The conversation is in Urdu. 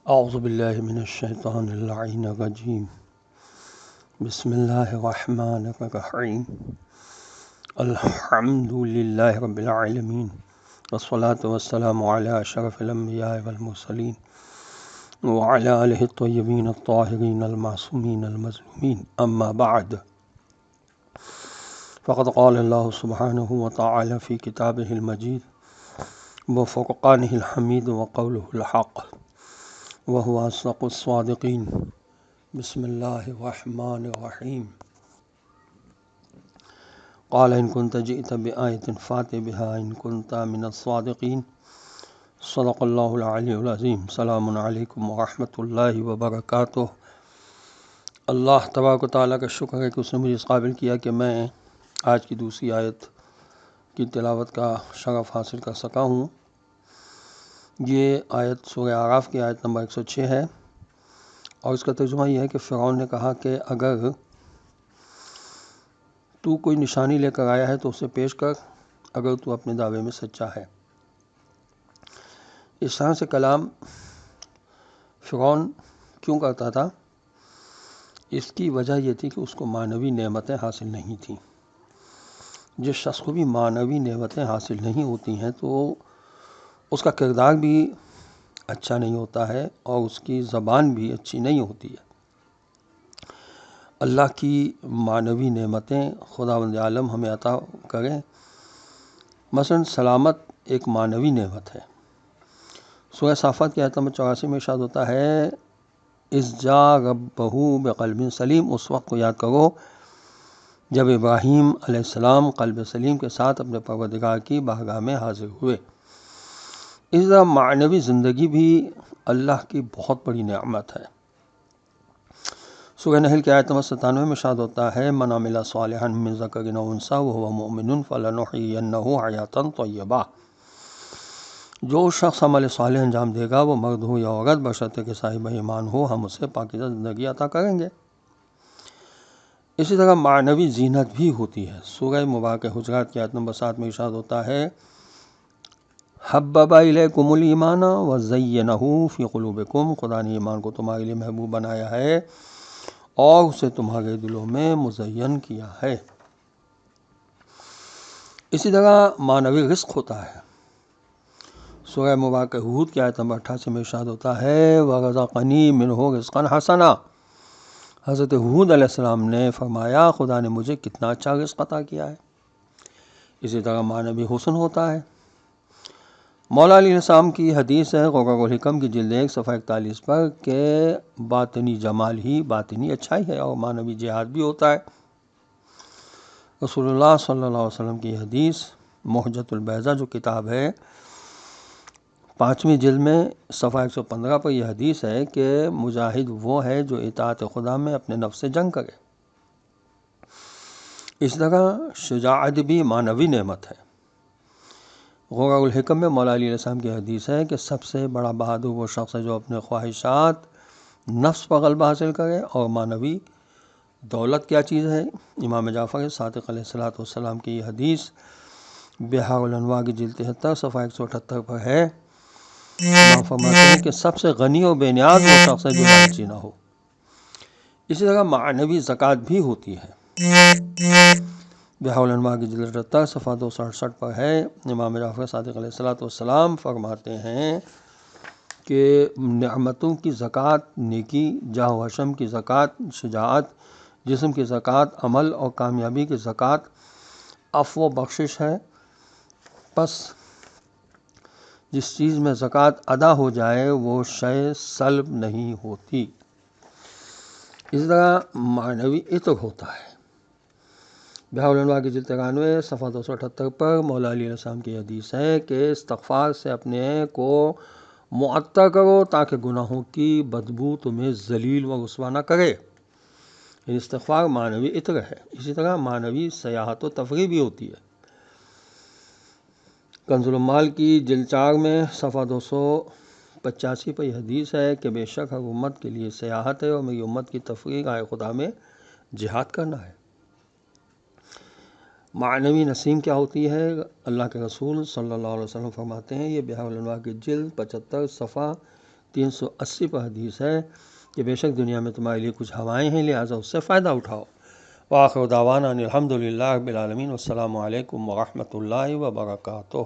اعوذ باللہ من الشیطان اللعین الرجیم بسم اللہ الرحمن الرحیم الحمد للہ رب العالمین والصلاة والسلام علی اشرف الانبیاء والمرسلین وعلی آلہ الطیبین الطاہرین المعصومین المظلومین اما بعد فقد قال اللہ سبحانہ وتعالی فی کتابہ المجید وفرقانہ الحمید وقولہ الحق وهو أصدق الصادقين بسم الله الرحمن الرحيم قال إن كنت جئت بآية فات بها إن كنت من الصادقين صدق الله العلي العظيم سلام علیکم ورحمۃ اللہ وبرکاتہ۔ اللہ تبارک و تعالیٰ کا شکر ہے کہ اس نے مجھے اس قابل کیا کہ میں آج کی دوسری آیت کی تلاوت کا شرف حاصل کر سکا ہوں۔ یہ آیت سورہ اعراف کی آیت نمبر 106 ہے، اور اس کا ترجمہ یہ ہے کہ فرعون نے کہا کہ اگر تو کوئی نشانی لے کر آیا ہے تو اسے پیش کر، اگر تو اپنے دعوے میں سچا ہے۔ اس طرح سے کلام فرعون کیوں کرتا تھا؟ اس کی وجہ یہ تھی کہ اس کو معنوی نعمتیں حاصل نہیں تھیں۔ جس شخص کو بھی معنوی نعمتیں حاصل نہیں ہوتی ہیں تو اس کا کردار بھی اچھا نہیں ہوتا ہے اور اس کی زبان بھی اچھی نہیں ہوتی ہے۔ اللہ کی معنوی نعمتیں خداوند عالم ہمیں عطا کریں۔ مثلا سلامت ایک معنوی نعمت ہے۔ سورہ صافات کی آیت نمبر 84 میں ارشاد ہوتا ہے اذ جاء ربہ بقلب سلیم، اس وقت کو یاد کرو جب ابراہیم علیہ السلام قلب سلیم کے ساتھ اپنے پروردگار کی بارگاہ میں حاضر ہوئے۔ اس طرح معنوی زندگی بھی اللہ کی بہت بڑی نعمت ہے۔ سورہ نحل کی آیت نمبر 97 میں ارشاد ہوتا ہے من عمل صالحا من ذکر او انثی وهو مؤمن فلنحیینہ حیاۃ طیبہ، جو شخص عمل صالح انجام دے گا وہ مرد ہو یا عورت بشرطے کہ صاحب ایمان ہو، ہم اسے پاکیزہ زندگی عطا کریں گے۔ اسی طرح معنوی زینت بھی ہوتی ہے۔ سورہ مبارکہ حجرات کی آیت نمبر 7 میں ارشاد ہوتا ہے حبب الیکم الایمان وزینہ فی قلوبکم، خدا نے ایمان کو تمہارے لیے محبوب بنایا ہے اور اسے تمہارے دلوں میں مزین کیا ہے۔ اسی طرح معنوی رزق ہوتا ہے۔ سورہ مبارکہ ہود کی آیت نمبر 88 میں ارشاد ہوتا ہے وَرَزَقَنِي مِنْهُ رِزْقًا حَسَنًا، حضرت ہود علیہ السلام نے فرمایا خدا نے مجھے کتنا اچھا رزق عطا کیا ہے۔ اسی طرح معنوی حسن ہوتا ہے۔ مولا علیہ السلام کی حدیث ہے غرر الحکم کی جلد 1 صفحہ 41 پر کہ باطنی جمال ہی باطنی اچھائی ہے اور معنوی جہاد بھی ہوتا ہے۔ رسول اللہ صلی اللہ علیہ وسلم کی حدیث محجت البیضہ جو کتاب ہے 5ویں جلد میں صفحہ 115 پر یہ حدیث ہے کہ مجاہد وہ ہے جو اطاعت خدا میں اپنے نفس سے جنگ کرے۔ اس طرح شجاعت بھی معنوی نعمت ہے۔ غرر الحکم میں مولا علیہ السلام کی حدیث ہے کہ سب سے بڑا بہادر وہ شخص ہے جو اپنے خواہشات نفس پر غلبہ حاصل کرے۔ اور معنوی دولت کیا چیز ہے؟ امام جعفر صادق علیہ السلام کی یہ حدیث بحار الانوار کی جلد 73 صفحہ 178 پر ہے۔ امام فرماتے ہیں کہ سب سے غنی اور بے نیاز وہ شخص ہے جو لالچی نہ ہو۔ اسی طرح معنوی زکوٰۃ بھی ہوتی ہے۔ بحار الانوار کی جلد 78 صفحہ 268 پر ہے۔ امام جعفر صادق علیہ السلام فرماتے ہیں کہ نعمتوں کی زکوٰۃ نیکی، جاہ و حشم کی زکوٰۃ شجاعت، جسم کی زکوٰۃ عمل اور کامیابی کی زکوٰۃ عفو و بخشش ہے۔ پس جس چیز میں زکوٰۃ ادا ہو جائے وہ شے سلب نہیں ہوتی۔ اس طرح معنوی عطر ہوتا ہے۔ بحار الانوار کی جلد 93 صفحہ 278 پر مولا علیہ السلام کی حدیث ہے کہ استغفار سے اپنے کو معطر کرو تاکہ گناہوں کی بدبو تمہیں ذلیل و رسوا نہ کرے۔ استغفار معنوی عطر ہے۔ اسی طرح معنوی سیاحت و تفریح بھی ہوتی ہے۔ کنز العمال کی جلد 4 میں صفحہ 285 پر یہ حدیث ہے کہ بے شک ہر امت کے لیے سیاحت ہے اور میری امت کی تفریح راہ خدا میں جہاد کرنا ہے۔ معنوی نسیم کیا ہوتی ہے؟ اللہ کے رسول صلی اللہ علیہ وسلم فرماتے ہیں، یہ بحار الانوار کی جلد 75 صفحہ 380 پر حدیث ہے کہ بے شک دنیا میں تمہارے لیے کچھ ہوائیں ہیں، لہٰذا اس سے فائدہ اٹھاؤ۔ وآخر دعوانا ان الحمد للہ رب العالمین، والسلام علیکم ورحمۃ اللہ وبرکاتہ۔